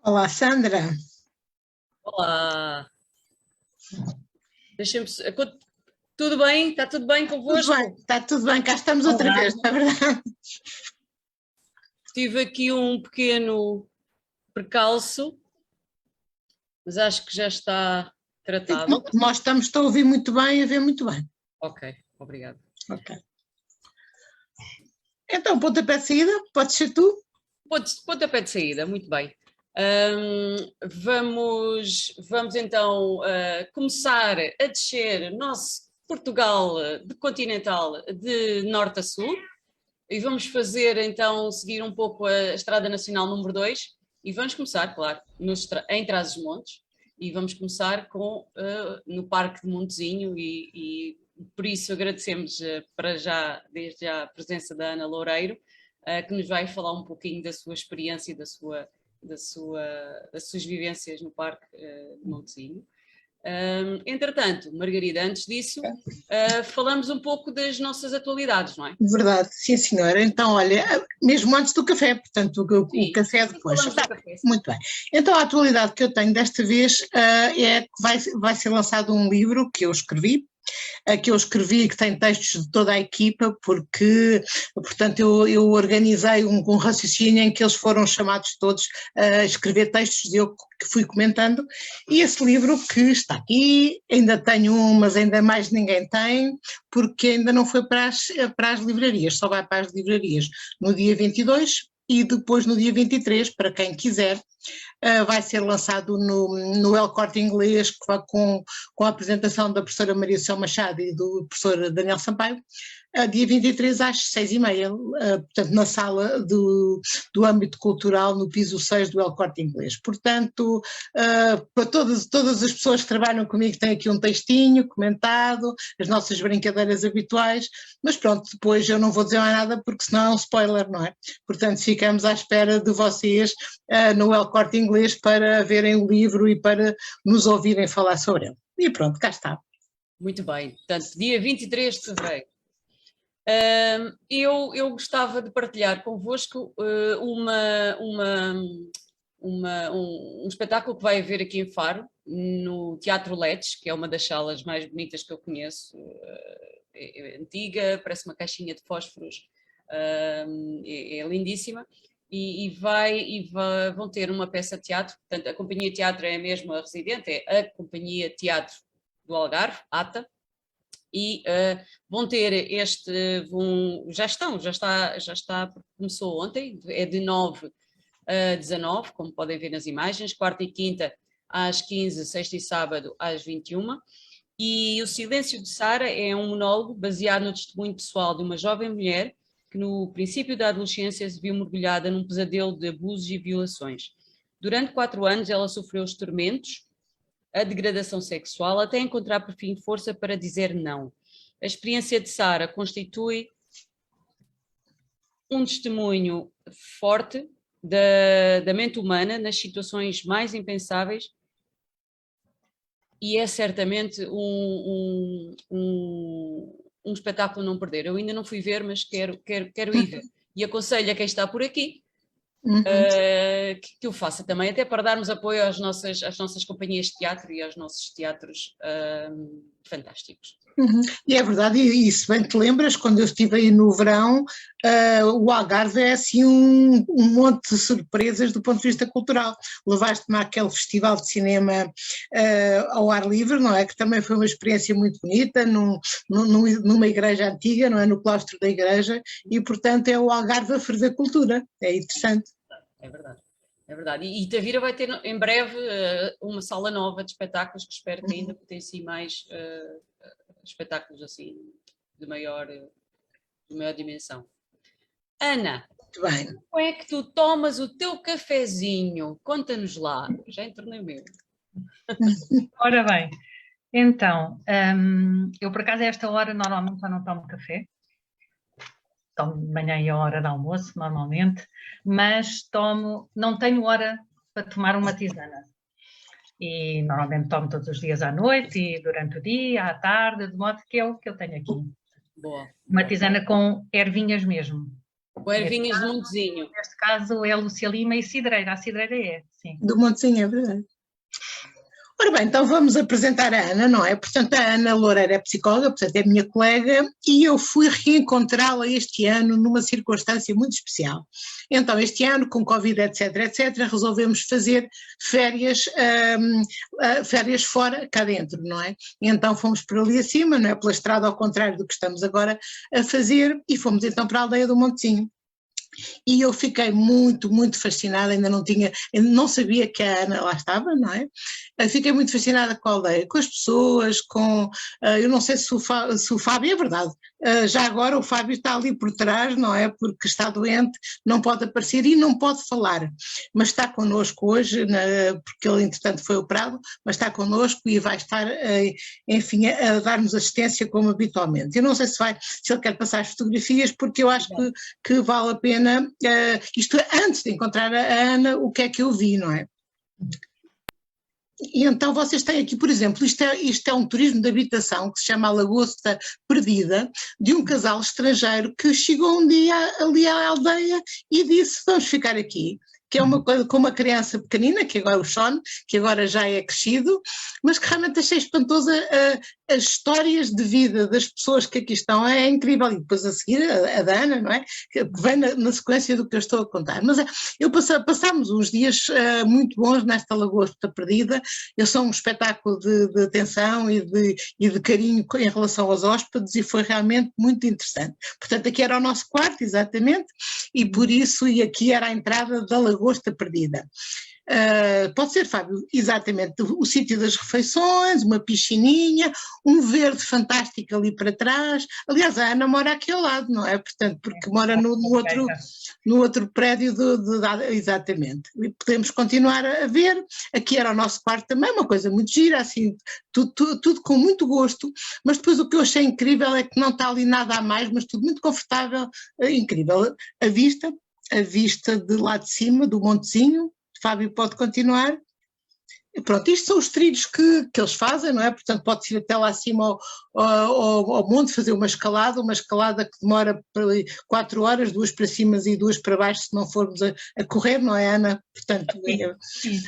Olá, Sandra. Olá, deixa-me. Tudo bem? Está tudo bem Tudo convosco? bem, está tudo bem, cá estamos outra Olá. vez, não é verdade? Tive aqui um pequeno percalço, mas acho que já está tratado. Nós estamos a ouvir muito bem e a ver muito bem. Ok, obrigado. Ok. Então, pontapé de saída, pode ser tu? Pontapé de saída, muito bem. Vamos então começar a descer nosso Portugal de continental de norte a sul. E vamos fazer então, seguir um pouco a Estrada Nacional número 2 e vamos começar, claro, em Trás-os-Montes e vamos começar no Parque de Montezinho e por isso agradecemos para já, desde já, a presença da Ana Loureiro, que nos vai falar um pouquinho da sua experiência e das suas vivências no Parque de Montezinho. Entretanto, Margarida, antes disso, falamos um pouco das nossas atualidades, não é? Verdade, sim senhora. Então, olha, mesmo antes do café, portanto, o café é depois. Falamos do café. Muito bem. Então, a atualidade que eu tenho desta vez é que vai ser lançado um livro que eu escrevi, que tem textos de toda a equipa, porque, portanto, eu organizei um raciocínio em que eles foram chamados todos a escrever textos e eu que fui comentando, e esse livro que está aqui, ainda tenho um, mas ainda mais ninguém tem, porque ainda não foi para as livrarias, só vai para as livrarias no dia 22 e depois no dia 23, para quem quiser. Vai ser lançado no El Corte Inglês, com a apresentação da professora Maria Céu Machado e do professor Daniel Sampaio, dia 23 às 6h30, portanto, na sala do âmbito cultural, no piso 6 do El Corte Inglês. Portanto, para todas as pessoas que trabalham comigo, tem aqui um textinho comentado, as nossas brincadeiras habituais, mas pronto, depois eu não vou dizer mais nada, porque senão é um spoiler, não é? Portanto, ficamos à espera de vocês no El Corte Inglês para verem o livro e para nos ouvirem falar sobre ele. E pronto, cá está. Muito bem, portanto, dia 23 de fevereiro. Eu gostava de partilhar convosco um espetáculo que vai haver aqui em Faro, no Teatro Letes, que é uma das salas mais bonitas que eu conheço, é antiga, parece uma caixinha de fósforos, é lindíssima, vão ter uma peça de teatro, portanto a Companhia de Teatro é a mesma residente, é a Companhia de Teatro do Algarve, ATA, e vão ter já está, porque começou ontem, é de 9 a 19, como podem ver nas imagens, quarta e quinta às 15, sexta e sábado às 21, e o Silêncio de Sara é um monólogo baseado no testemunho pessoal de uma jovem mulher que no princípio da adolescência se viu mergulhada num pesadelo de abusos e violações. Durante 4 anos ela sofreu os tormentos, a degradação sexual, até encontrar por fim força para dizer não. A experiência de Sara constitui um testemunho forte da mente humana nas situações mais impensáveis e é certamente um espetáculo não perder. Eu ainda não fui ver, mas quero ir ver. E aconselho a quem está por aqui que o faça também, até para darmos apoio às nossas companhias de teatro e aos nossos teatros fantásticos. E é verdade, e se bem te lembras, quando eu estive aí no verão, o Algarve é assim um monte de surpresas do ponto de vista cultural. Levaste-me àquele festival de cinema ao ar livre, não é? Que também foi uma experiência muito bonita, numa igreja antiga, não é? No claustro da igreja, e portanto é o Algarve a ferver cultura, é interessante. É verdade. É verdade. E Tavira vai ter em breve uma sala nova de espetáculos que espero que ainda potencie mais espetáculos assim de maior dimensão. Ana, Muito bem. como é que tu tomas o teu cafezinho? Conta-nos lá. Já entornei o meu. Ora bem, então, eu por acaso a esta hora normalmente já não tomo café, tomo de manhã e a hora de almoço normalmente, mas não tenho hora para tomar uma tisana. E normalmente tomo todos os dias à noite e durante o dia, à tarde, de modo que é o que eu tenho aqui. Boa. Uma tisana com ervinhas mesmo. O Ervinhas do Montezinho. Neste caso é a Lúcia Lima e Cidreira. A Cidreira é, sim. Do Montezinho, é verdade. Ora bem, então vamos apresentar a Ana, não é? Portanto, a Ana Loureira é psicóloga, portanto é minha colega, e eu fui reencontrá-la este ano numa circunstância muito especial. Então, este ano, com Covid, etc., resolvemos fazer férias fora, cá dentro, não é? E então fomos por ali acima, não é? Pela estrada ao contrário do que estamos agora a fazer, e fomos então para a aldeia do Montezinho. E eu fiquei muito, muito fascinada, ainda não sabia que a Ana lá estava, não é? Fiquei muito fascinada com a aldeia, com as pessoas, eu não sei se o Fábio, é verdade, já agora o Fábio está ali por trás, não é? Porque está doente, não pode aparecer e não pode falar, mas está connosco hoje, porque ele entretanto foi operado, mas está connosco e vai estar, enfim, a dar-nos assistência como habitualmente. Eu não sei se ele quer passar as fotografias, porque eu acho que vale a pena. Isto é, antes de encontrar a Ana, o que é que eu vi, não é? E então vocês têm aqui, por exemplo, isto é um turismo de habitação que se chama A Lagosta Perdida, de um casal estrangeiro que chegou um dia ali à aldeia e disse, vamos ficar aqui, que é uma coisa com uma criança pequenina, que agora é o Sean, que agora já é crescido, mas que realmente achei espantosa as histórias de vida das pessoas que aqui estão, é incrível, e depois a seguir a da Ana, não é? Que vem na sequência do que eu estou a contar. Mas passámos uns dias muito bons nesta Lagosta Perdida, eu sou um espetáculo de atenção e de carinho em relação aos hóspedes, e foi realmente muito interessante. Portanto, aqui era o nosso quarto, exatamente, e por isso, e aqui era a entrada da Lagosta Perdida. Pode ser, Fábio, exatamente, o sítio das refeições, uma piscininha, um verde fantástico ali para trás. Aliás, a Ana mora aqui ao lado, não é? Portanto, porque mora no outro prédio, exatamente. E podemos continuar a ver. Aqui era o nosso quarto também, uma coisa muito gira, assim, tudo com muito gosto, mas depois o que eu achei incrível é que não está ali nada a mais, mas tudo muito confortável, incrível. A vista de lá de cima, do Montezinho. Fábio pode continuar. Pronto, isto são os trilhos que eles fazem, não é? Portanto, pode-se ir até lá acima ao monte, fazer uma escalada que demora 4 horas, 2 para cima e 2 para baixo, se não formos a correr, não é, Ana? Portanto,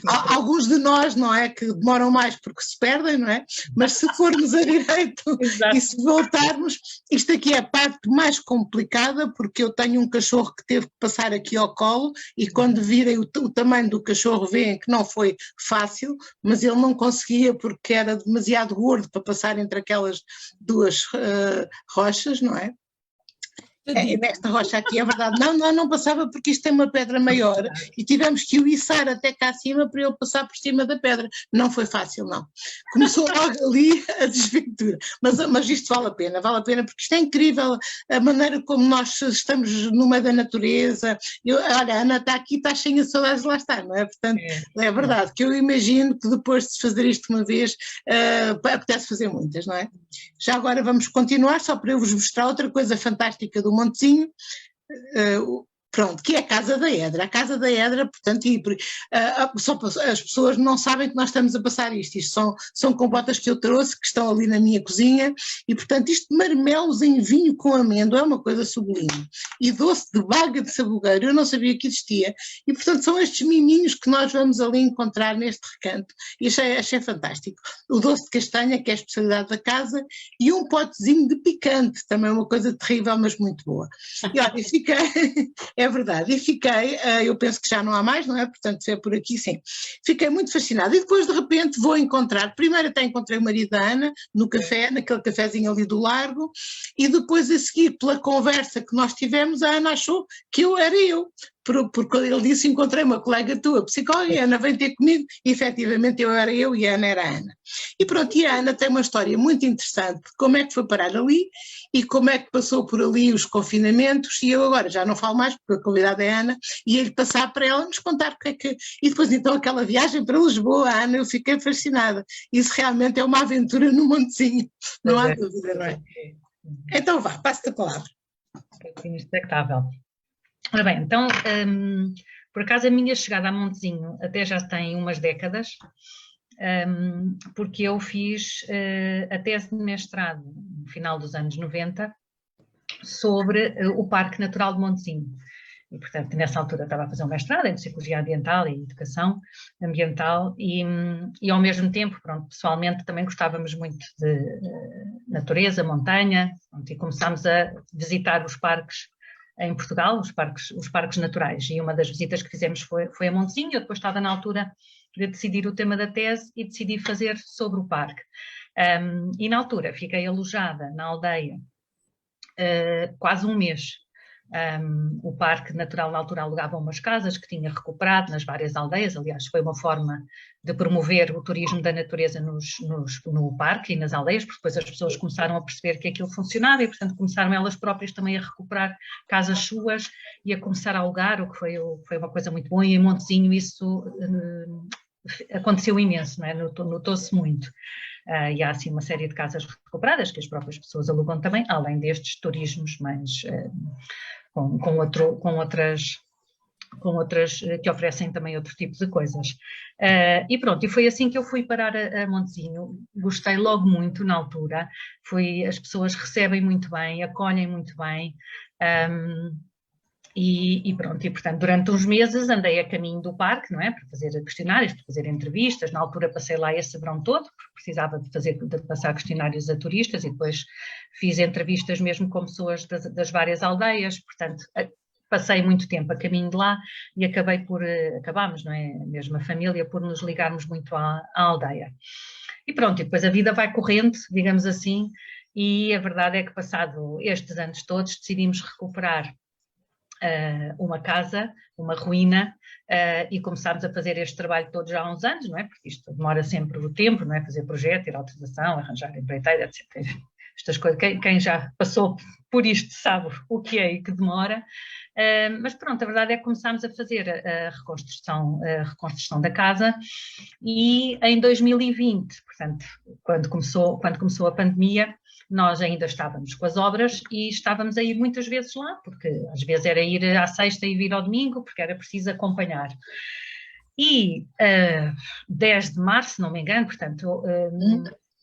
há alguns de nós, não é, que demoram mais porque se perdem, não é? Mas se formos a direito e se voltarmos, isto aqui é a parte mais complicada, porque eu tenho um cachorro que teve que passar aqui ao colo, e quando virem o tamanho do cachorro, veem que não foi fácil, mas ele não conseguia porque era demasiado gordo para passar entre aquelas duas rochas, não é? Nesta rocha aqui, é verdade, não passava porque isto tem uma pedra maior e tivemos que o içar até cá acima para ele passar por cima da pedra. Não foi fácil, não. Começou logo ali a desventura, mas isto vale a pena porque isto é incrível, a maneira como nós estamos no meio da natureza. Olha, a Ana está aqui, está cheia de saudades de lá estar, não é? Portanto, é verdade que eu imagino que depois de fazer isto uma vez, apetece fazer muitas, não é? Já agora vamos continuar, só para eu vos mostrar outra coisa fantástica do Montezinho, pronto, que é a Casa da Edra. A Casa da Edra, portanto, as pessoas não sabem que nós estamos a passar isto são compotas que eu trouxe, que estão ali na minha cozinha, e portanto isto de marmelos em vinho com amêndoa é uma coisa sublime, e doce de baga de sabugueiro, eu não sabia que existia, e portanto são estes miminhos que nós vamos ali encontrar neste recanto, e achei fantástico. O doce de castanha, que é a especialidade da casa, e um potezinho de picante, também uma coisa terrível, mas muito boa. E olha, fiquei... É verdade, e fiquei, eu penso que já não há mais, não é? Portanto, é por aqui, sim. Fiquei muito fascinada, e depois de repente vou encontrar, primeiro até encontrei o marido da Ana, no café, naquele cafezinho ali do Largo, e depois a seguir, pela conversa que nós tivemos, a Ana achou que eu era eu, porque ele disse, encontrei uma colega tua, psicóloga, e a Ana vem ter comigo, e efetivamente eu era eu e a Ana era a Ana. E pronto, e a Ana tem uma história muito interessante, de como é que foi parar ali, e como é que passou por ali os confinamentos, e eu agora já não falo mais, porque a convidada é a Ana, e ele passar para ela nos contar o que é que... E depois então aquela viagem para Lisboa, a Ana, eu fiquei fascinada. Isso realmente é uma aventura no Montezinho, não há dúvida, não é? Então vá, passo-te a palavra. Inexpectável. Ora bem, então, por acaso a minha chegada a Montezinho até já tem umas décadas, porque eu fiz a tese de mestrado no final dos anos 90 sobre o Parque Natural de Montezinho. E, portanto, nessa altura estava a fazer um mestrado em Psicologia Ambiental e Educação Ambiental e ao mesmo tempo, pronto, pessoalmente também gostávamos muito de natureza, montanha, pronto, e começámos a visitar os parques em Portugal, os parques naturais, e uma das visitas que fizemos foi a Montezinho. Eu depois estava na altura de decidir o tema da tese e decidi fazer sobre o parque. E na altura fiquei alojada na aldeia quase um mês. O Parque Natural na altura alugava umas casas que tinha recuperado nas várias aldeias. Aliás, foi uma forma de promover o turismo da natureza no parque e nas aldeias, porque depois as pessoas começaram a perceber que aquilo funcionava e, portanto, começaram elas próprias também a recuperar casas suas e a começar a alugar, o que foi uma coisa muito boa. E em Montezinho isso aconteceu imenso, não é? Notou-se muito. E há assim uma série de casas recuperadas que as próprias pessoas alugam também, além destes turismos mais com outras que oferecem também outro tipo de coisas. E pronto, e foi assim que eu fui parar a Montezinho. Gostei logo muito na altura, as pessoas recebem muito bem, acolhem muito bem. E pronto, e portanto durante uns meses andei a caminho do parque, não é? Para fazer questionários, para fazer entrevistas. Na altura passei lá esse verão todo, porque precisava de passar questionários a turistas, e depois fiz entrevistas mesmo com pessoas das várias aldeias. Portanto, passei muito tempo a caminho de lá e acabámos, não é? Mesmo a família, por nos ligarmos muito à aldeia. E pronto, e depois a vida vai correndo, digamos assim, e a verdade é que passado estes anos todos decidimos recuperar uma casa, uma ruína, e começámos a fazer este trabalho todos já há uns anos, não é? Porque isto demora sempre o tempo, não é? Fazer projeto, ir à autorização, arranjar empreiteira, etc. Estas coisas, quem já passou por isto sabe o que é e que demora. Mas pronto, a verdade é que começámos a fazer a reconstrução da casa, e em 2020, portanto, quando começou a pandemia, nós ainda estávamos com as obras e estávamos a ir muitas vezes lá, porque às vezes era ir à sexta e vir ao domingo, porque era preciso acompanhar. E 10 de março, não me engano, portanto,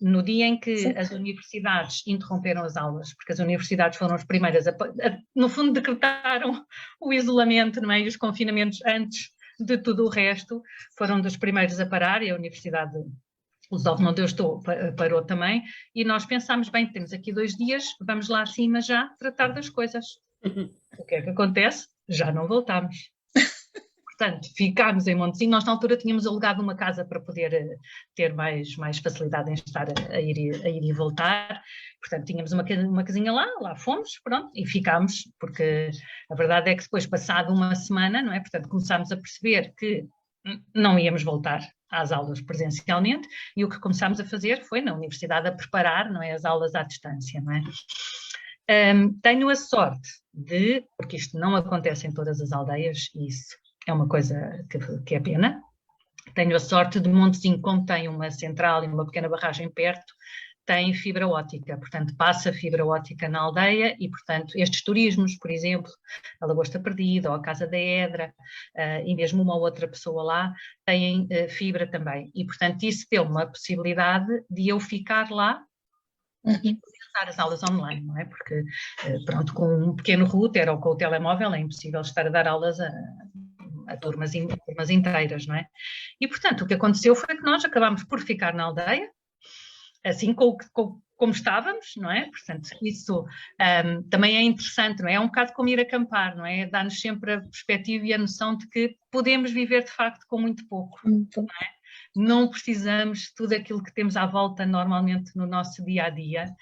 no dia em que as universidades interromperam as aulas, porque as universidades foram as primeiras no fundo decretaram o isolamento, não é? E os confinamentos antes de tudo o resto, foram dos primeiros a parar, e a Universidade Lusófona onde eu estou parou também, e nós pensámos, bem, temos aqui 2 dias, vamos lá acima já tratar das coisas. O que é que acontece? Já não voltámos. Portanto, ficámos em Montezinho. Nós na altura tínhamos alugado uma casa para poder ter mais facilidade em estar a ir e voltar. Portanto, tínhamos uma casinha lá fomos, pronto, e ficámos, porque a verdade é que depois, passado uma semana, não é? Portanto, começámos a perceber que não íamos voltar às aulas presencialmente, e o que começámos a fazer foi na universidade a preparar, não é, as aulas à distância, não é? Tenho a sorte porque isto não acontece em todas as aldeias, e isso é uma coisa que é pena. Tenho a sorte de Montezinho, como tem uma central e uma pequena barragem perto, tem fibra óptica, portanto passa fibra óptica na aldeia, e portanto estes turismos, por exemplo, a Lagosta Perdida ou a Casa da Edra, e mesmo uma outra pessoa lá, têm fibra também, e portanto isso deu uma possibilidade de eu ficar lá e começar as aulas online, não é? Porque pronto, com um pequeno router ou com o telemóvel é impossível estar a dar aulas a turmas inteiras, não é? E portanto o que aconteceu foi que nós acabámos por ficar na aldeia, assim como estávamos, não é? Portanto, isso também é interessante, não é? É um bocado como ir acampar, não é? Dá-nos sempre a perspectiva e a noção de que podemos viver de facto com muito pouco, não é? Não precisamos tudo aquilo que temos à volta normalmente no nosso dia-a-dia,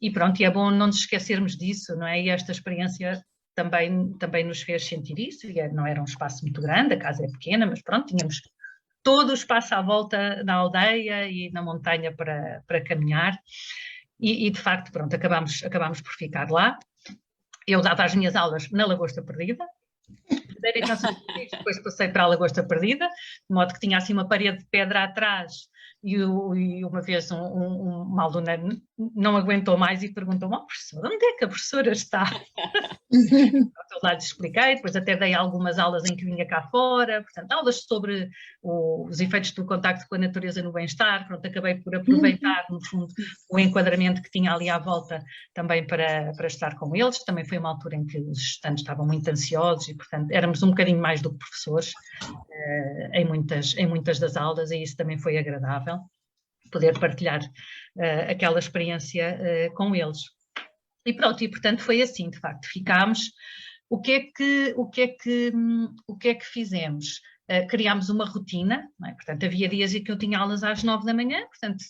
e pronto, e é bom não nos esquecermos disso, não é? E esta experiência também nos fez sentir isso, e não era um espaço muito grande, a casa é pequena, mas pronto, tínhamos todo o espaço à volta da aldeia e na montanha para caminhar, e de facto, pronto, acabámos por ficar lá. Eu dava as minhas aulas na Lagosta Perdida, depois passei para a Lagosta Perdida, de modo que tinha assim uma parede de pedra atrás, e uma vez uma aluna não aguentou mais e perguntou-me: "Oh, professora, onde é que a professora está?" Eu lá lhes expliquei, depois até dei algumas aulas em que vinha cá fora, portanto, aulas sobre os efeitos do contacto com a natureza no bem-estar, pronto, acabei por aproveitar, no fundo, o enquadramento que tinha ali à volta também para estar com eles. Também foi uma altura em que os estudantes estavam muito ansiosos e, portanto, éramos um bocadinho mais do que professores em muitas das aulas, e isso também foi agradável, poder partilhar aquela experiência com eles. E pronto, e portanto foi assim, de facto, ficámos. O que é que fizemos? Criámos uma rotina, não é? Portanto, havia dias em que eu tinha aulas às 9 da manhã, portanto,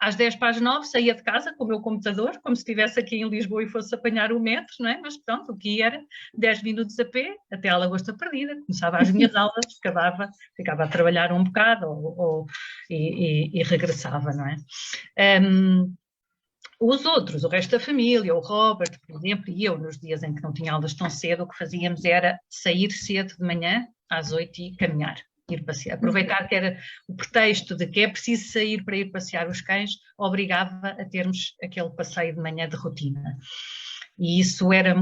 às 10 para as 9 saía de casa com o meu computador, como se estivesse aqui em Lisboa e fosse apanhar o metro, não é? Mas pronto, o que era 10 minutos a pé até à Lagosta Perdida, começava as minhas aulas, ficava a trabalhar um bocado e regressava, não é? Os outros, o resto da família, o Robert, por exemplo, e eu, nos dias em que não tinha aulas tão cedo, o que fazíamos era sair cedo de manhã, às 8 e caminhar, ir passear. Aproveitar que era o pretexto de que é preciso sair para ir passear os cães, obrigava a termos aquele passeio de manhã de rotina. E isso era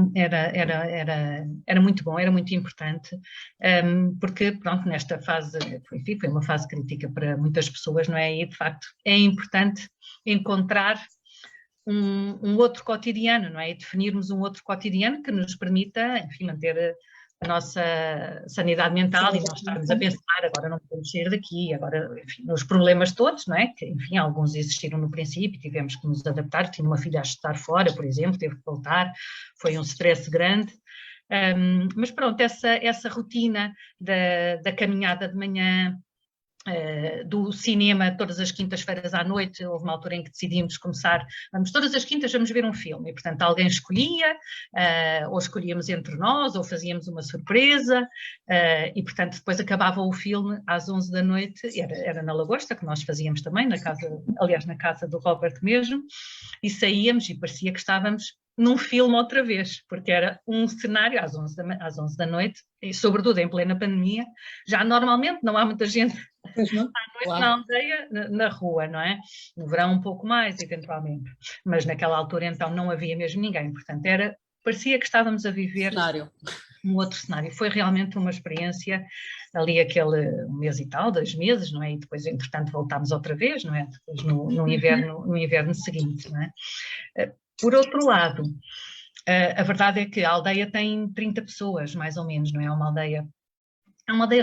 muito bom, era muito importante, porque, pronto, nesta fase, enfim, foi uma fase crítica para muitas pessoas, não é? E, de facto, é importante encontrar um outro cotidiano, não é? E definirmos um outro cotidiano que nos permita, enfim, manter a nossa sanidade mental e não estarmos a pensar, agora não podemos sair daqui, agora, enfim, os problemas todos, não é? Que, enfim, alguns existiram no princípio, tivemos que nos adaptar, tinha uma filha a estudar fora, por exemplo, teve que voltar, foi um stress grande. Mas pronto, essa rotina da caminhada de manhã, do cinema todas as quintas-feiras à noite, houve uma altura em que decidimos começar, todas as quintas vamos ver um filme, e portanto alguém escolhia, ou escolhíamos entre nós, ou fazíamos uma surpresa, e portanto depois acabava o filme às 11 da noite, era na Lagosta, que nós fazíamos também, na casa do Robert mesmo, e saíamos e parecia que estávamos num filme outra vez, porque era um cenário às 11 da noite, e sobretudo em plena pandemia, já normalmente não há muita gente à noite claro. Na aldeia, na rua, não é? No verão um pouco mais, eventualmente, mas naquela altura então não havia mesmo ninguém, portanto parecia que estávamos a viver um outro cenário. Foi realmente uma experiência, ali aquele mês e tal, 2 meses, não é? E depois, entretanto, voltámos outra vez, não é? Depois no inverno seguinte, não é? Por outro lado, a verdade é que a aldeia tem 30 pessoas, mais ou menos, não é? É uma aldeia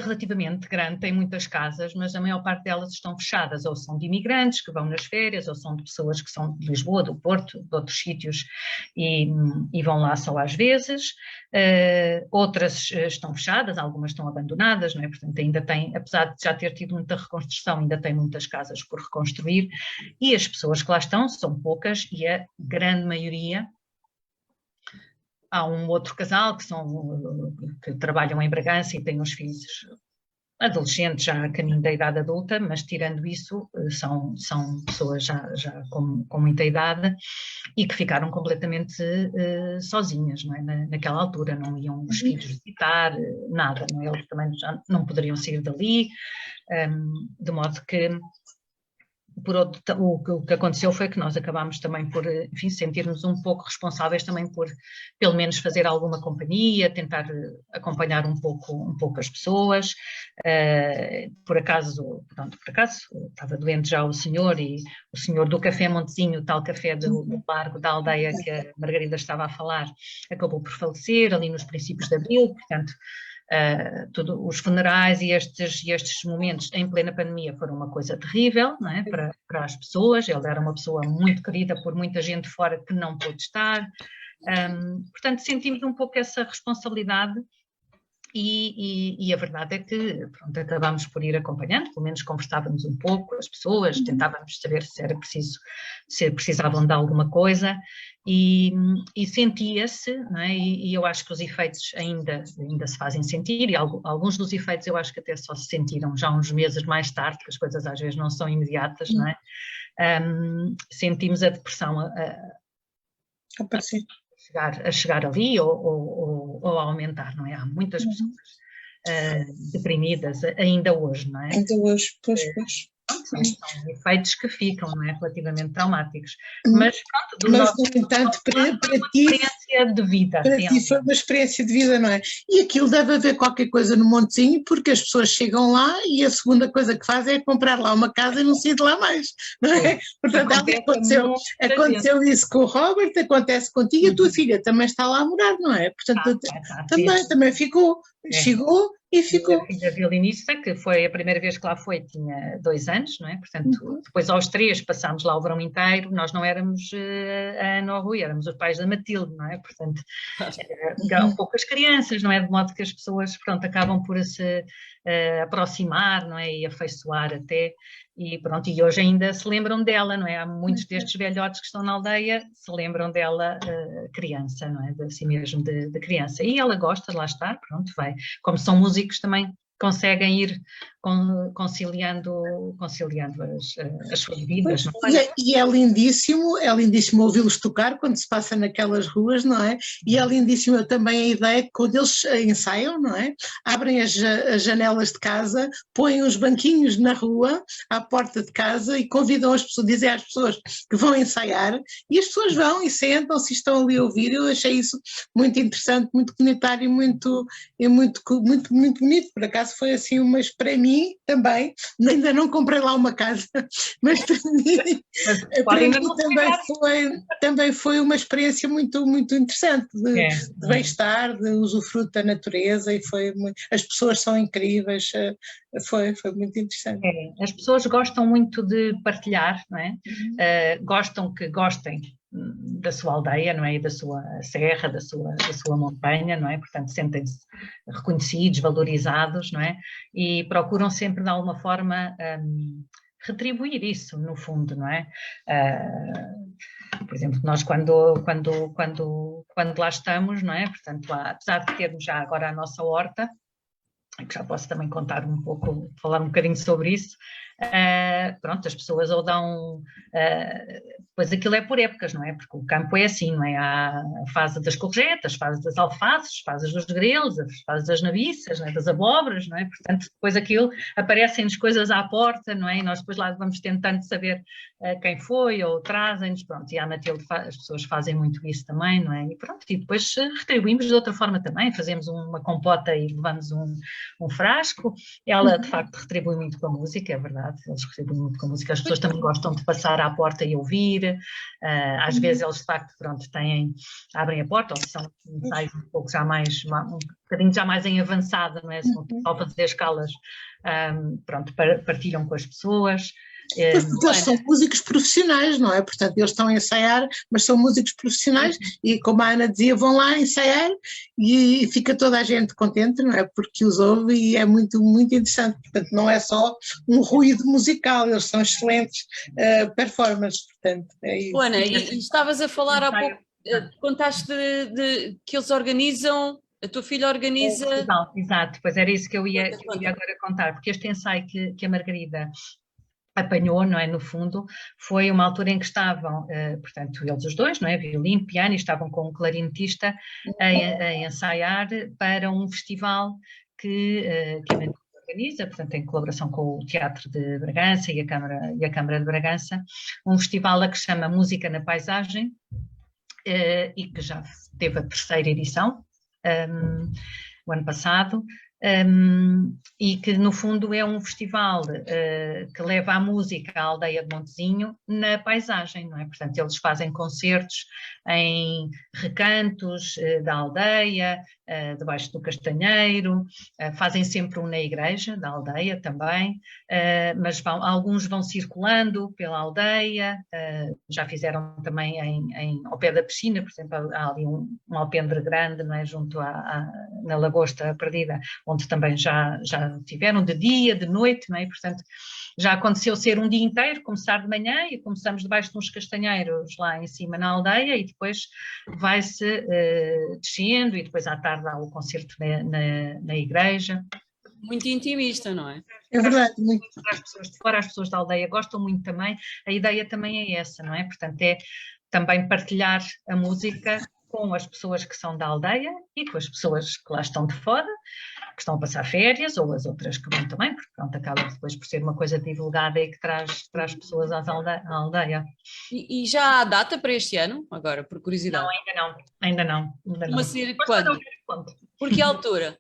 relativamente grande, tem muitas casas, mas a maior parte delas estão fechadas, ou são de imigrantes que vão nas férias, ou são de pessoas que são de Lisboa, do Porto, de outros sítios, e vão lá só às vezes. Outras estão fechadas, algumas estão abandonadas, não é? Portanto, ainda tem, apesar de já ter tido muita reconstrução, ainda tem muitas casas por reconstruir, e as pessoas que lá estão são poucas, e a grande maioria. Há um outro casal que trabalham em Bragança e têm uns filhos adolescentes já a caminho da idade adulta, mas tirando isso são pessoas já com muita idade e que ficaram completamente sozinhas, não é? Naquela altura, não iam os filhos visitar, nada, não é? Eles também já não poderiam sair dali, de modo que o que aconteceu foi que nós acabámos também por, enfim, sentir-nos um pouco responsáveis também por, pelo menos, fazer alguma companhia, tentar acompanhar um pouco as pessoas. Por acaso estava doente já o senhor, e o senhor do Café Montezinho, o tal café do Largo da aldeia que a Margarida estava a falar, acabou por falecer ali nos princípios de abril, portanto, os funerais e estes momentos em plena pandemia foram uma coisa terrível, não é? para as pessoas. Ele era uma pessoa muito querida por muita gente fora que não pôde estar, portanto sentimos um pouco essa responsabilidade e a verdade é que, pronto, acabámos por ir acompanhando, pelo menos conversávamos um pouco com as pessoas, tentávamos saber se precisavam de alguma coisa, e sentia-se, não é? E eu acho que os efeitos ainda se fazem sentir, e alguns dos efeitos eu acho que até só se sentiram já uns meses mais tarde, que as coisas às vezes não são imediatas, não é? Sentimos a depressão a chegar ali ou a aumentar, não é? Há muitas pessoas deprimidas ainda hoje, não é? Ainda hoje, pois. são efeitos que ficam, não é? Relativamente traumáticos. Mas pronto, mas no entanto, para ti, experiência de vida. para ti foi uma experiência de vida, não é? E aquilo deve haver qualquer coisa no Montezinho, porque as pessoas chegam lá e a segunda coisa que fazem é comprar lá uma casa e não sair de lá mais, não é? Portanto, aconteceu isso com o Robert, acontece contigo, e a tua filha também está lá a morar, não é? Portanto, também ficou, chegou e ficou. A filha violinista, que foi a primeira vez que lá foi, tinha 2 anos, não é? Portanto, depois aos 3 passámos lá o verão inteiro, nós não éramos a Ana ou Rui, éramos os pais da Matilde, não é? Portanto, eram poucas crianças, não é? De modo que as pessoas, pronto, acabam por se aproximar, não é? E afeiçoar até, e pronto, e hoje ainda se lembram dela, não é? Há muitos destes velhotes que estão na aldeia, se lembram dela criança, não é? Assim mesmo, de criança. E ela gosta de lá estar, pronto, vai. Como são músicos também conseguem ir conciliando as suas vidas. E é lindíssimo ouvi-los tocar quando se passa naquelas ruas, não é? E é lindíssimo também a ideia que quando eles ensaiam, não é? Abrem as janelas de casa, põem uns banquinhos na rua, à porta de casa e convidam as pessoas, dizem às pessoas que vão ensaiar e as pessoas vão e sentam-se e estão ali a ouvir. Eu achei isso muito interessante, muito comunitário, muito bonito. Por acaso foi assim para mim também, ainda não comprei lá uma casa, mas para mim também foi uma experiência muito interessante de bem-estar, de usufruto da natureza e as pessoas são incríveis, foi muito interessante. As pessoas gostam muito de partilhar, não é? Gostam que gostem da sua aldeia, não é? E da sua serra, da sua montanha, não é? Portanto, sentem-se reconhecidos, valorizados, não é? E procuram sempre, de alguma forma, retribuir isso, no fundo, não é? Por exemplo, nós quando lá estamos, não é? Portanto, apesar de termos já agora a nossa horta, que já posso também contar um pouco, falar um bocadinho sobre isso, pronto, as pessoas ou dão, pois aquilo é por épocas, não é? Porque o campo é assim, não é? Há a fase das courgettes, a fase das alfaces, a fase dos grelos, a fase das nabiças, não é? Das abóboras, não é? Portanto, depois aquilo, aparecem-nos coisas à porta, não é? E nós depois lá vamos tentando saber quem foi, ou trazem-nos, pronto, e a Matilde, as pessoas fazem muito isso também, não é? E pronto, e depois retribuímos de outra forma também, fazemos uma compota e levamos um frasco. Ela de facto retribui muito com a música, é verdade, eles retribuem muito com a música, as pessoas também gostam de passar à porta e ouvir, às vezes eles de facto, pronto, abrem a porta, ou se são ensaios um pouco já mais, um bocadinho já mais em avançada, não é? Se não só fazer escalas, pronto, partilham com as pessoas. Porque eles são músicos profissionais, não é? Portanto, eles estão a ensaiar, mas são músicos profissionais e, como a Ana dizia, vão lá ensaiar e fica toda a gente contente, não é? Porque os ouve e é muito interessante. Portanto, não é só um ruído musical, eles são excelentes performers, portanto, é isso. Ana, e estavas a falar há pouco, contaste de que eles organizam. A tua filha organiza... Exato, pois era isso que eu ia agora contar, porque este ensaio que a Margarida apanhou, não é, no fundo, foi uma altura em que estavam, portanto, eles os dois, não é, violino, piano, e estavam com um clarinetista a ensaiar para um festival que a organiza, portanto, em colaboração com o Teatro de Bragança e a Câmara de Bragança, um festival a que se chama Música na Paisagem, e que já teve a 3ª edição, o ano passado, e que no fundo é um festival que leva a música à aldeia de Montezinho na paisagem, não é? Portanto, eles fazem concertos em recantos da aldeia, debaixo do castanheiro, fazem sempre um na igreja da aldeia também, mas alguns vão circulando pela aldeia, já fizeram também ao pé da piscina, por exemplo, há ali um alpendre grande, não é? Junto na Lagosta Perdida, onde também já tiveram de dia, de noite, não é? Portanto, já aconteceu ser um dia inteiro, começar de manhã e começamos debaixo de uns castanheiros lá em cima na aldeia e depois vai-se descendo e depois à tarde há o concerto na igreja. Muito intimista, não é? É verdade. Para as pessoas de fora, as pessoas da aldeia gostam muito também, a ideia também é essa, não é? Portanto, é também partilhar a música com as pessoas que são da aldeia e com as pessoas que lá estão de fora, que estão a passar férias, ou as outras que vão também, porque pronto, acaba depois por ser uma coisa divulgada e que traz pessoas à aldeia. E já há data para este ano, agora, por curiosidade? Não, ainda não. Uma série de quando? Por que altura?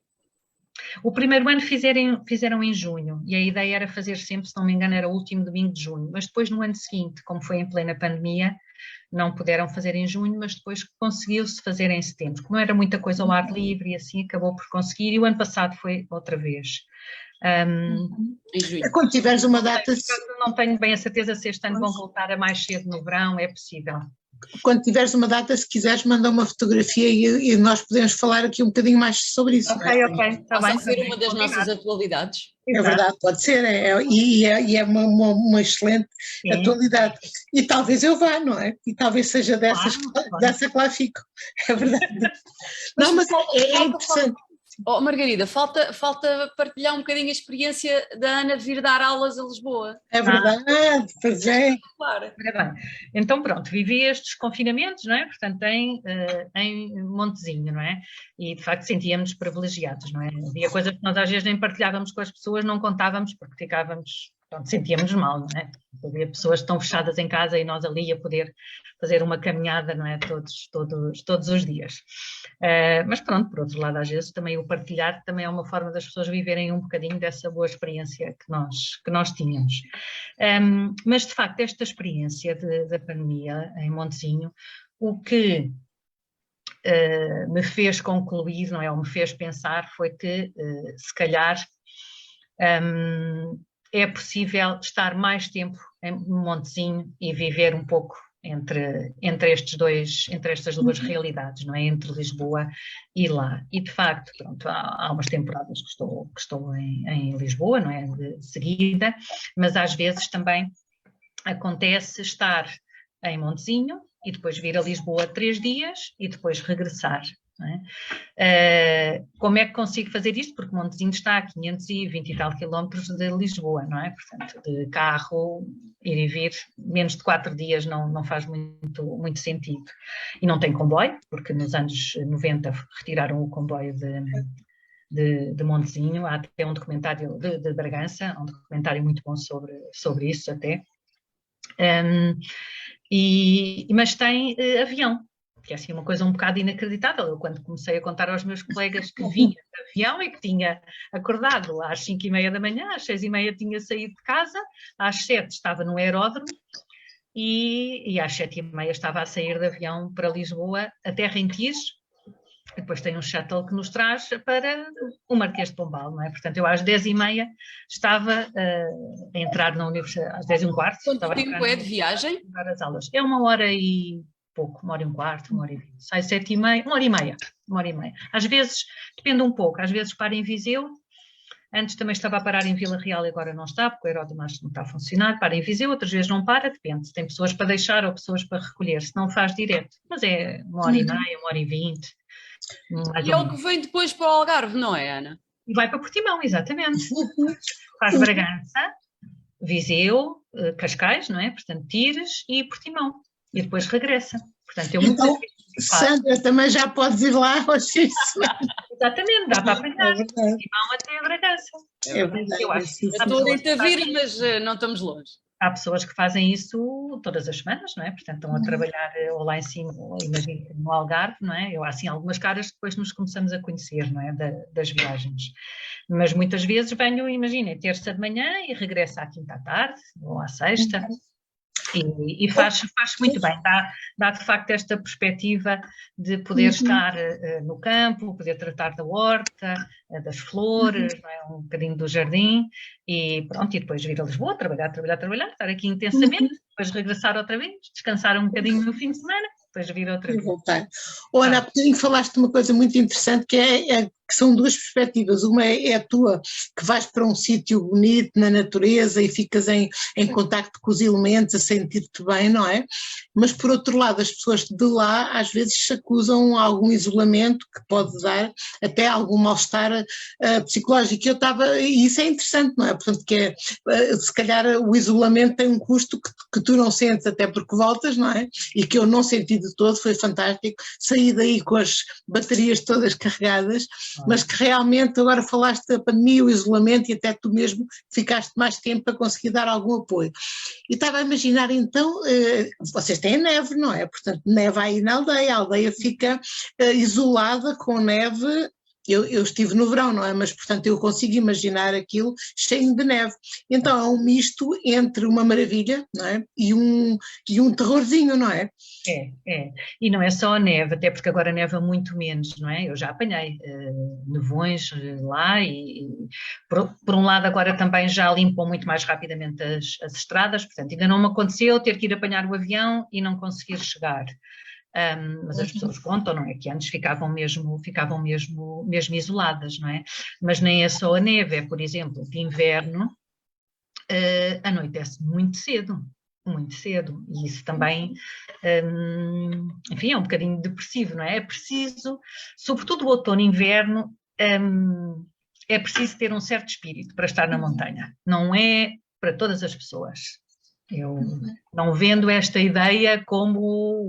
O primeiro ano fizeram em junho, e a ideia era fazer sempre, se não me engano, era o último domingo de junho, mas depois no ano seguinte, como foi em plena pandemia, não puderam fazer em junho, mas depois conseguiu-se fazer em setembro. Como não era muita coisa ao ar livre e assim acabou por conseguir, e o ano passado foi outra vez. Em junho. Quando tiveres uma data... Não tenho bem a certeza se este ano vão voltar a mais cedo no verão, é possível. Quando tiveres uma data, se quiseres, manda uma fotografia e nós podemos falar aqui um bocadinho mais sobre isso. Ok, está bem. Pode ser uma das nossas atualidades. É verdade, pode ser, e é uma excelente atualidade. E talvez eu vá, não é? E talvez seja dessa que lá fico, é verdade. Não, mas é interessante. Oh, Margarida, falta partilhar um bocadinho a experiência da Ana vir dar aulas a Lisboa. É verdade, pois é. Claro. Então pronto, vivi estes confinamentos, não é? Portanto, em Montezinho, não é? E de facto sentíamos privilegiados, não é? Havia coisas que nós às vezes nem partilhávamos com as pessoas, não contávamos porque ficávamos, pronto, sentíamos mal, não é? Havia pessoas que estão fechadas em casa e nós ali a poder fazer uma caminhada, não é? Todos os dias. Mas pronto, por outro lado, às vezes também o partilhar também é uma forma das pessoas viverem um bocadinho dessa boa experiência que nós tínhamos. Mas de facto, esta experiência da pandemia em Montezinho, o que me fez concluir, não é? Ou me fez pensar foi que se calhar é possível estar mais tempo em Montezinho e viver um pouco entre estas duas realidades, não é? Entre Lisboa e lá. E de facto, pronto, há umas temporadas que estou em Lisboa, não é? De seguida, mas às vezes também acontece estar em Montezinho e depois vir a Lisboa 3 dias e depois regressar. Não é? Como é que consigo fazer isto? Porque Montezinho está a 520 e tal quilómetros de Lisboa, não é? Portanto, de carro, ir e vir, menos de 4 dias não faz muito sentido. E não tem comboio, porque nos anos 90 retiraram o comboio de Montezinho. Há até um documentário de Bragança, um documentário muito bom sobre isso até. Mas tem avião, que é assim uma coisa um bocado inacreditável. Eu quando comecei a contar aos meus colegas que vinha de avião e que tinha acordado às 5h30 da manhã, às 6h30 tinha saído de casa, às 7 estava no aeródromo e às 7h30 estava a sair de avião para Lisboa, até Renquis, e depois tem um shuttle que nos traz para o Marquês de Pombal, não é? Portanto, eu às 10h30 estava a entrar na universidade, às 10h15. Quanto tempo é de viagem? As aulas. É 1h e pouco, 1h15, 1h20. Sai 7h30, 1h30. Às vezes, depende um pouco, às vezes para em Viseu. Antes também estava a parar em Vila Real e agora não está, porque o aeródromo não está a funcionar. Para em Viseu, outras vezes não para, depende. Tem pessoas para deixar ou pessoas para recolher, se não faz direto. Mas é 1h30, 1h20. E é o que vem depois para o Algarve, não é, Ana? E vai para Portimão, exatamente. Faz Bragança, Viseu, Cascais, não é? Portanto, Tires e Portimão. E depois regressa. Portanto, então, Sandra, também já podes ir lá hoje. Exatamente, dá para apanhar. Portimão até a Bragança. É verdade. Eu acho que estou a tentar vir, mas não estamos longe. Há pessoas que fazem isso todas as semanas, não é? Portanto, estão a trabalhar ou lá em cima, ou imagino no Algarve, não é? Eu há assim algumas caras que depois nos começamos a conhecer, não é? Das viagens. Mas muitas vezes venho, imagina, terça de manhã e regresso à quinta à tarde, ou à sexta. E faz muito bem, dá de facto esta perspectiva de poder estar no campo, poder tratar da horta, das flores, não é? Um bocadinho do jardim e pronto, e depois vir a Lisboa, trabalhar, estar aqui intensamente, depois regressar outra vez, descansar um bocadinho no fim de semana, depois vir outra vez. Ana, há bocadinho falaste uma coisa muito interessante que são duas perspectivas. Uma é a tua, que vais para um sítio bonito, na natureza e ficas em contacto com os elementos, a sentir-te bem, não é? Mas por outro lado, as pessoas de lá às vezes se acusam algum isolamento que pode dar até algum mal-estar psicológico. E isso é interessante, não é? Portanto, que se calhar o isolamento tem um custo que tu não sentes até porque voltas, não é? E que eu não senti de todo, foi fantástico. Saí daí com as baterias todas carregadas. mas que realmente agora falaste da pandemia, o isolamento e até tu mesmo ficaste mais tempo para conseguir dar algum apoio. E estava a imaginar então, vocês têm neve, não é? Portanto, neve aí na aldeia, a aldeia fica isolada com neve. Eu estive no verão, não é? Mas, portanto, eu consigo imaginar aquilo cheio de neve. Então, é um misto entre uma maravilha, não é? E um terrorzinho, não é? É. E não é só a neve, até porque agora neva muito menos, não é? Eu já apanhei nevões lá e por um lado agora também já limpam muito mais rapidamente as estradas, portanto, ainda não me aconteceu ter que ir apanhar o avião e não conseguir chegar. Mas as pessoas contam, não é? Que antes ficavam mesmo isoladas, não é? Mas nem é só a neve, é, por exemplo, de inverno, anoitece muito cedo, e isso também, enfim, é um bocadinho depressivo, não é? É preciso, sobretudo o outono e inverno, é preciso ter um certo espírito para estar na montanha, não é para todas as pessoas. Eu não vendo esta ideia como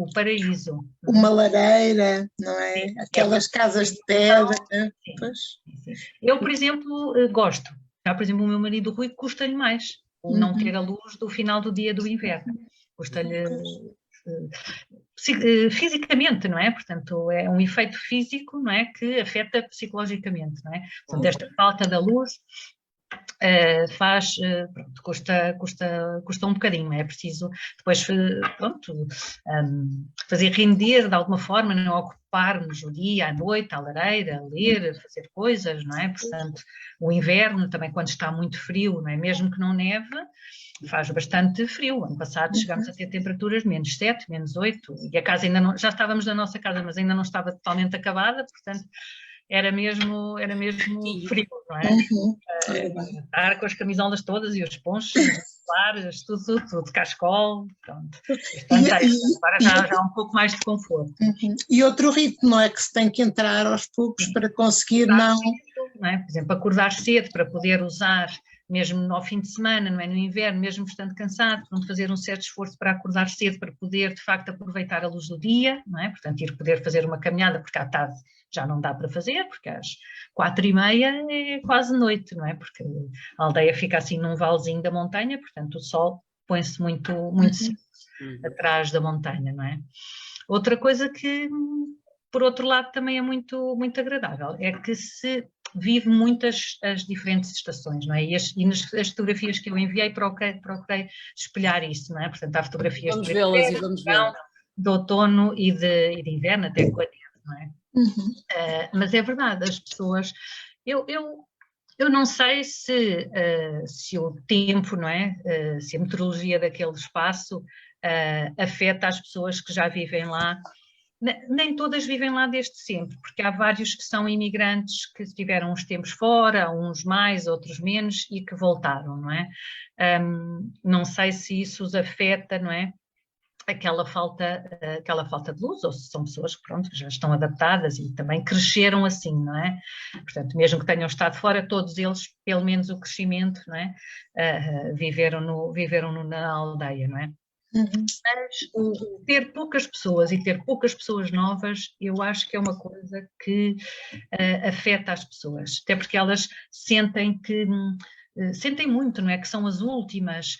o paraíso. Uma lareira, não é? Sim, aquelas casas de pedra. Sim, pois. Sim. Eu, por exemplo, gosto. Já, por exemplo, o meu marido Rui custa-lhe mais o não ter a luz do final do dia do inverno. Custa-lhe fisicamente, não é? Portanto, é um efeito físico, não é? Que afeta psicologicamente, não é? Portanto, esta falta da luz pronto, custa um bocadinho, é preciso depois, pronto, fazer render de alguma forma, não ocupar-nos o dia, à noite, à lareira, a ler, a fazer coisas, não é? Portanto, o inverno também quando está muito frio, não é? Mesmo que não neve, faz bastante frio. Ano passado chegámos a ter temperaturas de -7, -8 e a casa ainda não, já estávamos na nossa casa, mas ainda não estava totalmente acabada, portanto, era mesmo frio, não é? Estar com as camisolas todas e os ponchos, claros, tudo, cascol, pronto. Agora já há um pouco mais de conforto. E outro ritmo, não é? Que se tem que entrar aos poucos para conseguir não é? Por exemplo, acordar cedo para poder usar, mesmo ao fim de semana, não é? No inverno, mesmo estando cansado, fazer um certo esforço para acordar cedo, para poder, de facto, aproveitar a luz do dia, não é? Portanto, poder fazer uma caminhada, porque à tarde já não dá para fazer, porque às 4h30 é quase noite, não é? Porque a aldeia fica assim num valezinho da montanha, portanto o sol põe-se muito cedo atrás da montanha, não é? Outra coisa que, por outro lado, também é muito agradável, é que se vive muitas as diferentes estações, não é? E nas fotografias que eu enviei procurei espelhar isso, não é? Portanto, há fotografias vamos vê-las e vamos ver. De outono e de inverno, até com a neve, não é? Mas é verdade, as pessoas, eu não sei se o tempo, não é? Se a meteorologia daquele espaço afeta as pessoas que já vivem lá. Nem todas vivem lá desde sempre, porque há vários que são imigrantes que estiveram uns tempos fora, uns mais, outros menos, e que voltaram, não é? Não sei se isso os afeta, não é? Aquela falta de luz, ou se são pessoas que, pronto, que já estão adaptadas e também cresceram assim, não é? Portanto, mesmo que tenham estado fora, todos eles, pelo menos o crescimento, não é? Viveram na aldeia, não é? Mas ter poucas pessoas e ter poucas pessoas novas, eu acho que é uma coisa que afeta as pessoas, até porque elas sentem muito, não é? Que são as últimas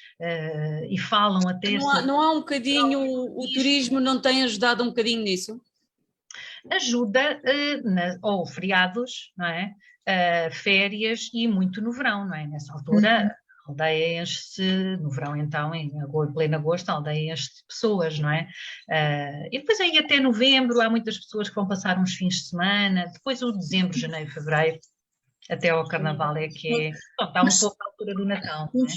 e falam até... Não há um bocadinho, o turismo não tem ajudado um bocadinho nisso? Ajuda, ou feriados, não é? Férias e muito no verão, não é? Nessa altura... A aldeia enche-se, no verão então, em pleno agosto, a aldeia enche-se de pessoas, não é? E depois aí até novembro há muitas pessoas que vão passar uns fins de semana, depois o dezembro, janeiro, fevereiro, até ao carnaval é que é, está um pouco à altura do Natal, não é?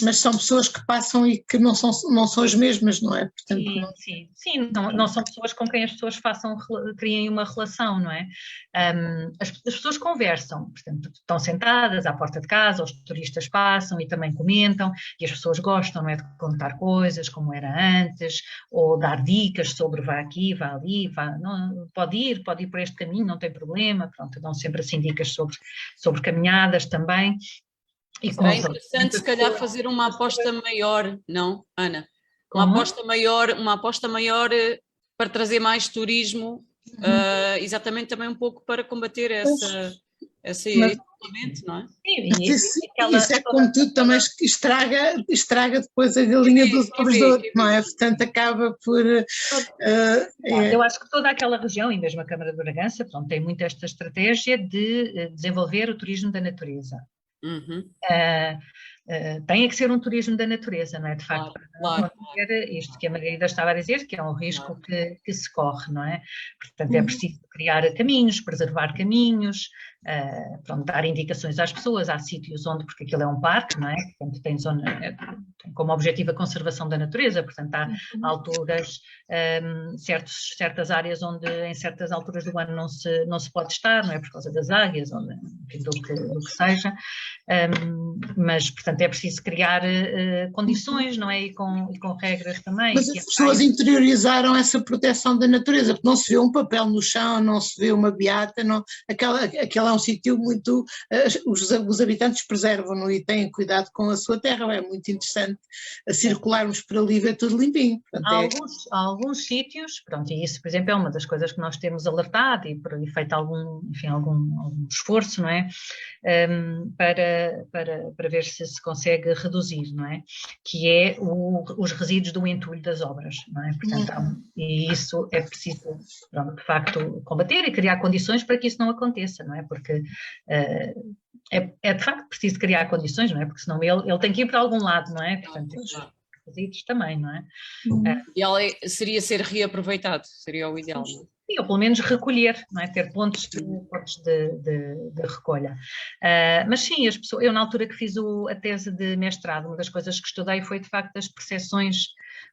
Mas são pessoas que passam e que não são as mesmas, não é? Portanto, sim, não são pessoas com quem as pessoas criem uma relação, não é? As pessoas conversam, portanto, estão sentadas à porta de casa, os turistas passam e também comentam, e as pessoas gostam, não é? De contar coisas, como era antes, ou dar dicas sobre vá aqui, vá ali, pode ir por este caminho, não tem problema, pronto, dão sempre assim dicas sobre caminhadas também. É interessante, se calhar, fazer uma aposta maior, não, Ana? Uma aposta maior para trazer mais turismo exatamente também um pouco para combater esse isolamento, não é? Isso é como tudo, também estraga depois a galinha dos ovos de ouro, não é? Portanto, acaba por... Eu acho que toda aquela região, e mesmo a Câmara de Bragança, pronto, tem muito esta estratégia de desenvolver o turismo da natureza. Tem que ser um turismo da natureza, não é? De facto, claro. Isto que a Margarida estava a dizer, que é um risco que se corre, não é? Portanto, é preciso criar caminhos, preservar caminhos, pronto, dar indicações às pessoas, há sítios onde, porque aquilo é um parque, não é? Portanto, tem como objetivo a conservação da natureza, portanto, há alturas, certas áreas onde em certas alturas do ano não se pode estar, não é? Por causa das águias, ou enfim, do que seja, mas, portanto, é preciso criar condições, não é? E com regras também. Mas as pessoas interiorizaram essa proteção da natureza, porque não se vê um papel no chão, não se vê uma beata, aquela é um sítio muito... os habitantes preservam-no e têm cuidado com a sua terra, é muito interessante circularmos por ali e ver tudo limpinho. Portanto, há alguns sítios, pronto, e isso, por exemplo, é uma das coisas que nós temos alertado e feito algum esforço, não é? Para ver se consegue reduzir, não é? Que é os resíduos do entulho das obras, não é? Portanto, e isso é preciso, pronto, de facto, combater e criar condições para que isso não aconteça, não é? Porque é de facto preciso criar condições, não é? Porque senão ele tem que ir para algum lado, não é? Portanto, resíduos também, não é? O ideal seria ser reaproveitado, seria o ideal. Sim, ou pelo menos recolher, não é? Ter pontos de recolha. Mas sim, as pessoas, eu na altura que fiz a tese de mestrado, uma das coisas que estudei foi de facto as percepções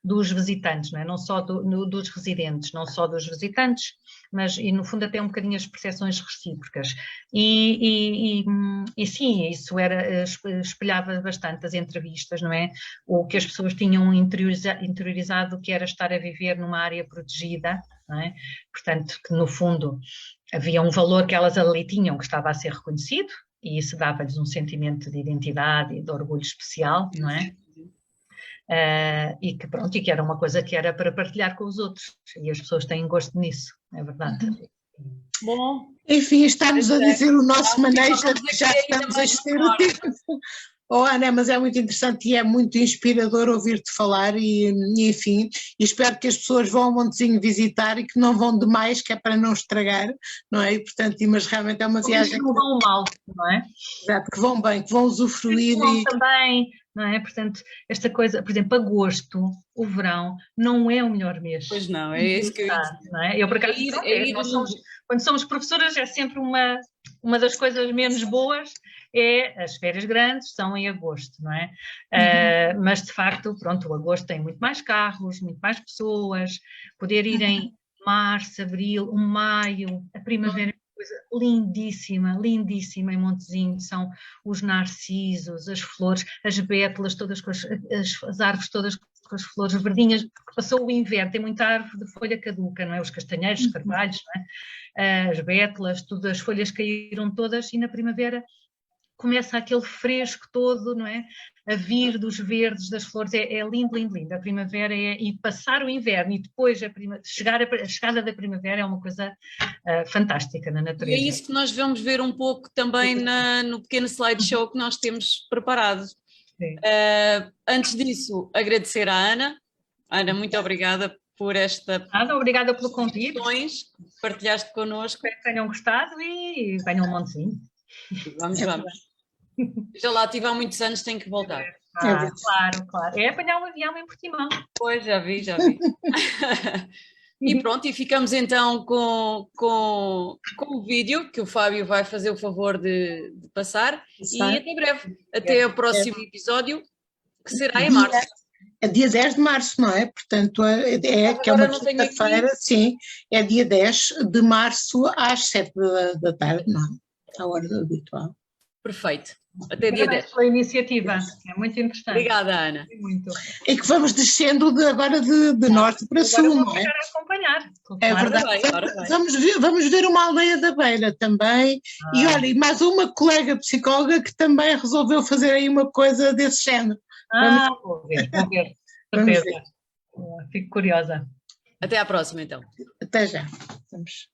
dos visitantes, não é? Não só dos residentes, não só dos visitantes, mas e no fundo até um bocadinho as percepções recíprocas. E sim, isso espelhava bastante as entrevistas, não é? O que as pessoas tinham interiorizado que era estar a viver numa área protegida, não é? Portanto, que no fundo havia um valor que elas ali tinham que estava a ser reconhecido e isso dava-lhes um sentimento de identidade e de orgulho especial, não é? E que era uma coisa que era para partilhar com os outros e as pessoas têm gosto nisso, é verdade. Bom, enfim, estamos a dizer o nosso manejo, já estamos a exceder o tempo. Oh, Ana, mas é muito interessante e é muito inspirador ouvir-te falar e enfim, e espero que as pessoas vão ao Montezinho visitar e que não vão demais, que é para não estragar, não é? E, portanto, mas realmente é uma viagem... Que não vão mal, não é? Exato, que vão bem, que vão usufruir e... também, não é? Portanto, esta coisa, por exemplo, agosto, o verão, não é o melhor mês. Pois não, é isso que eu ia dizer. Não é? Eu, por acaso, quando somos professoras é sempre uma das coisas menos boas, as férias grandes são em agosto, não é? Mas de facto, pronto, o agosto tem muito mais carros, muito mais pessoas, poder ir em março, abril, maio, a primavera é uma coisa lindíssima, lindíssima em Montezinho, são os narcisos, as flores, as bétulas, todas com as árvores todas com as flores verdinhas, porque passou o inverno, tem muita árvore de folha caduca, não é? Os castanheiros, os carvalhos, não é? As bétulas, tudo, as folhas caíram todas e na primavera começa aquele fresco todo, não é? A vir dos verdes, das flores, é lindo, lindo, lindo. A primavera e passar o inverno e depois a chegada da primavera é uma coisa fantástica na natureza. E é isso que nós vamos ver um pouco também no pequeno slideshow que nós temos preparado. Antes disso, agradecer à Ana. Ana, muito obrigada por esta... Obrigada pelo convite. Que partilhaste connosco. Espero que tenham gostado e venham um Montezinho. Vamos. Já lá estive há muitos anos, tenho que voltar. Claro. É apanhar um avião em Portimão. Pois, já vi. E pronto, e ficamos então com o vídeo que o Fábio vai fazer o favor de passar. E até breve. Até o próximo episódio, que será em março. É dia 10 de março, não é? Portanto, que é uma quinta-feira, sim, é dia 10 de março às 7 da tarde, não é? A hora habitual. Perfeito. Até dia 10. Pela iniciativa, é muito interessante. Obrigada, Ana. Muito. E que vamos descendo agora de norte para sul, não é? Acompanhar. É verdade. Vamos ver uma aldeia da Beira também. E olha, e mais uma colega psicóloga que também resolveu fazer aí uma coisa desse género. Vou ver. Certeza. Fico curiosa. Até à próxima, então. Até já. Vamos.